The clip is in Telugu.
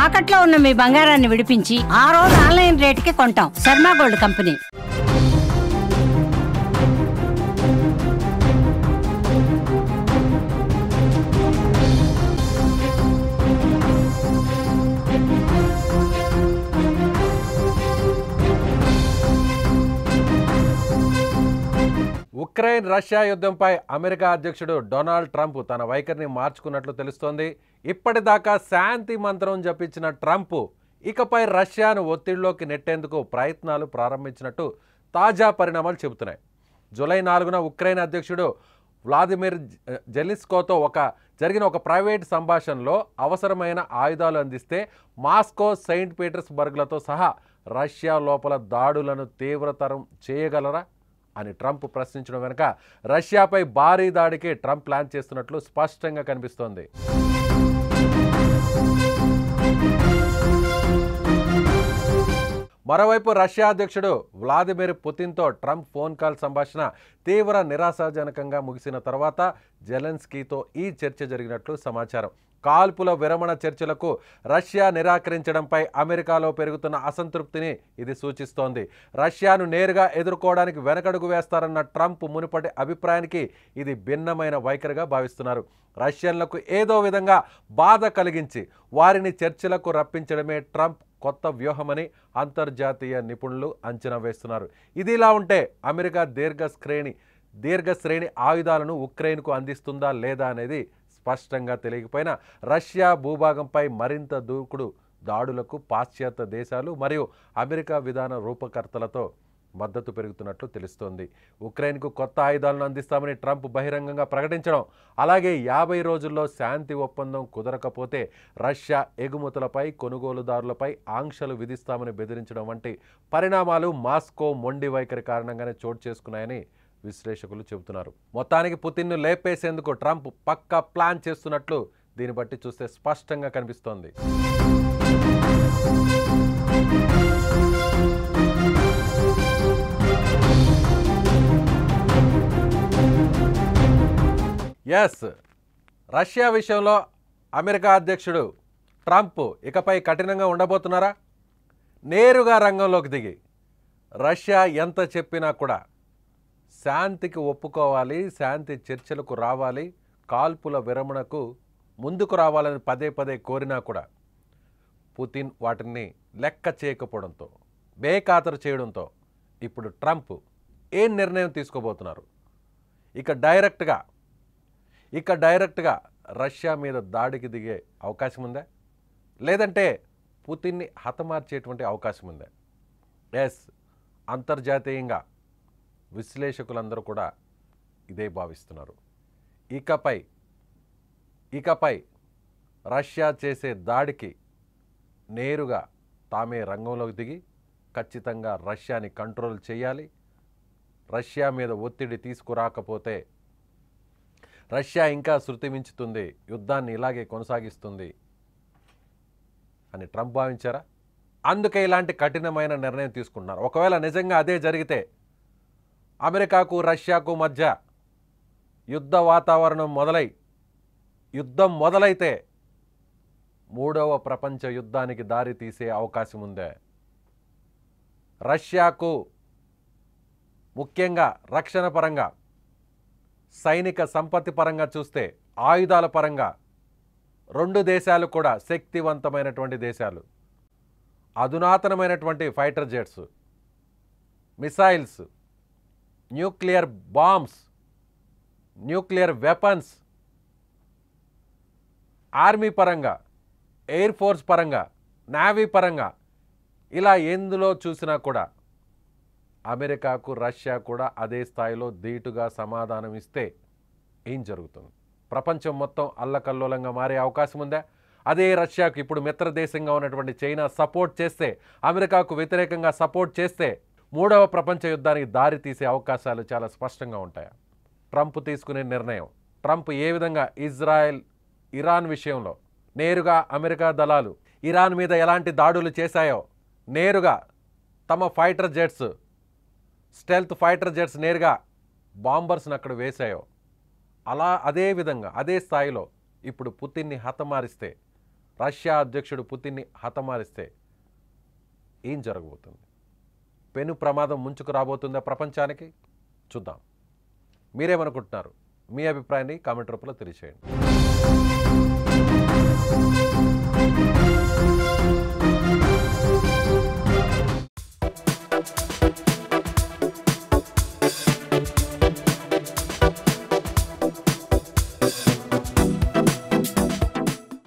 తాకట్లో ఉన్న మీ బంగారాన్ని విడిపించి ఆ రోజు ఆన్లైన్ రేటుకి కొంటాం. Sharma gold company. Ukraine Russia యుద్ధంపై అమెరికా అధ్యక్షుడు డొనాల్డ్ ట్రంప్ తన వైఖరిని మార్చుకున్నట్లు తెలుస్తోంది. ఇప్పటిదాకా శాంతి మంత్రం జపించిన ట్రంప్ ఇకపై రష్యాను ఒత్తిడిలోకి నెట్టేందుకు ప్రయత్నాలు ప్రారంభించినట్టు తాజా పరిణామాలు చెబుతున్నాయి. జూలై 4న ఉక్రెయిన్ అధ్యక్షుడు వ్లాదిమిర్ జెలెన్స్కీతో జరిగిన ఒక ప్రైవేట్ సంభాషణలో అవసరమైన ఆయుధాలు అందిస్తే మాస్కో, సెయింట్ పీటర్స్బర్గ్లతో సహా రష్యా లోపల దాడులను తీవ్రతరం చేయగలరా అని ట్రంప్ ప్రశ్నించడం వెనుక రష్యాపై భారీ దాడికి ట్రంప్ ప్లాన్ చేస్తున్నట్లు స్పష్టంగా కనిపిస్తోంది. మరోవైపు రష్యా అధ్యక్షుడు వ్లాదిమిర్ పుతిన్తో ట్రంప్ ఫోన్ కాల్ సంభాషణ తీవ్ర నిరాశాజనకంగా ముగిసిన తర్వాత జెలెన్స్కీతో ఈ చర్చ జరిగినట్లు సమాచారం. కాల్పుల విరమణ చర్చలకు రష్యా నిరాకరించడంపై అమెరికాలో పెరుగుతున్న అసంతృప్తిని ఇది సూచిస్తోంది. రష్యాను నేరుగా ఎదుర్కోవడానికి వెనకడుగు వేస్తారన్న ట్రంప్ మునుపటి అభిప్రాయానికి ఇది భిన్నమైన వైఖరిగా భావిస్తున్నారు. రష్యన్లకు ఏదో విధంగా బాధ కలిగించి వారిని చర్చలకు రప్పించడమే ట్రంప్ కొత్త వ్యూహమని అంతర్జాతీయ నిపుణులు అంచనా వేస్తున్నారు. ఇదిలా ఉంటే అమెరికా దీర్ఘశ్రేణి ఆయుధాలను ఉక్రెయిన్కు అందిస్తుందా లేదా అనేది స్పష్టంగా తెలియకపోయినా రష్యా భూభాగంపై మరింత దూకుడు దాడులకు పాశ్చాత్య దేశాలు మరియు అమెరికా విధాన రూపకర్తలతో మద్దతు పెరుగుతున్నట్లు తెలుస్తోంది. ఉక్రెయిన్కు కొత్త ఆయుధాలను అందిస్తామని ట్రంప్ బహిరంగంగా ప్రకటించడం, అలాగే 50 రోజుల్లో శాంతి ఒప్పందం కుదరకపోతే రష్యా ఎగుమతులపై, కొనుగోలుదారులపై ఆంక్షలు విధిస్తామని బెదిరించడం వంటి పరిణామాలు మాస్కో మొండి వైఖరి కారణంగానే చోటు చేసుకున్నాయని విశ్లేషకులు చెబుతున్నారు. మొత్తానికి పుతిన్ను లేపేసేందుకు ట్రంప్ పక్కా ప్లాన్ చేస్తున్నట్లు దీన్ని బట్టి చూస్తే స్పష్టంగా కనిపిస్తోంది. రష్యా విషయంలో అమెరికా అధ్యక్షుడు ట్రంప్ ఇకపై కఠినంగా ఉండబోతున్నారా? నేరుగా రంగంలోకి దిగి రష్యా ఎంత చెప్పినా కూడా శాంతికి ఒప్పుకోవాలి, శాంతి చర్చలకు రావాలి, కాల్పుల విరమణకు ముందుకు రావాలని పదే పదే కోరినా కూడా పుతిన్ వాటిని లెక్క చేయకపోవడంతో, బేఖాతరు చేయడంతో ఇప్పుడు ట్రంప్ ఏం నిర్ణయం తీసుకోబోతున్నారు? ఇక డైరెక్ట్గా రష్యా మీద దాడికి దిగే అవకాశం ఉందా, లేదంటే పుతిన్ని హతమార్చేటువంటి అవకాశం ఉందా? అంతర్జాతీయంగా విశ్లేషకులందరూ కూడా ఇదే భావిస్తున్నారు. ఇకపై రష్యా చేసే దాడికి నేరుగా తామే రంగంలోకి దిగి ఖచ్చితంగా రష్యాని కంట్రోల్ చేయాలి, రష్యా మీద ఒత్తిడి తీసుకురాకపోతే రష్యా ఇంకా శృతి మించుతుంది, యుద్ధాన్ని ఇలాగే కొనసాగిస్తుంది అని ట్రంప్ భావించారా? అందుకే ఇలాంటి కఠినమైన నిర్ణయం తీసుకుంటున్నారు. ఒకవేళ నిజంగా అదే జరిగితే అమెరికాకు రష్యాకు మధ్య యుద్ధ వాతావరణం యుద్ధం మొదలైతే మూడవ ప్రపంచ యుద్ధానికి దారి తీసే అవకాశం ఉందే. రష్యాకు ముఖ్యంగా రక్షణ పరంగా, సైనిక సంపత్తి పరంగా చూస్తే, ఆయుధాల పరంగా రెండు దేశాలు కూడా శక్తివంతమైనటువంటి దేశాలు. అధునాతనమైనటువంటి fighter jets, missiles, nuclear bombs, nuclear weapons, army పరంగా, ఎయిర్ ఫోర్స్ పరంగా, నేవీ పరంగా, ఇలా ఎందులో చూసినా కూడా అమెరికాకు రష్యా కూడా అదే స్థాయిలో ధీటుగా సమాధానం ఇస్తే ఏం జరుగుతుంది? ప్రపంచం మొత్తం అల్లకల్లోలంగా మారే అవకాశం ఉందా? అదే రష్యాకు ఇప్పుడు మిత్ర దేశంగా ఉన్నటువంటి చైనా సపోర్ట్ చేస్తే, అమెరికాకు వ్యతిరేకంగా సపోర్ట్ చేస్తే మూడవ ప్రపంచ యుద్ధానికి దారి తీసే అవకాశాలు చాలా స్పష్టంగా ఉంటాయి. ట్రంప్ తీసుకునే నిర్ణయం, ట్రంప్ ఏ విధంగా ఇరాన్ విషయంలో నేరుగా అమెరికా దళాలు ఇరాన్ మీద ఎలాంటి దాడులు చేశాయో, నేరుగా తమ fighter jets, stealth fighter jets నేరుగా బాంబర్స్ని అక్కడ వేశాయో, అదే విధంగా అదే స్థాయిలో ఇప్పుడు పుతిన్ని హతమారిస్తే రష్యా అధ్యక్షుడు పుతిన్ని హతమారిస్తే ఏం జరగబోతుంది? పెను ప్రమాదం ముంచుకు రాబోతుందా ప్రపంచానికి? చూద్దాం. మీరేమనుకుంటున్నారు? మీ అభిప్రాయాన్ని కామెంట్ రూపంలో తెలియజేయండి.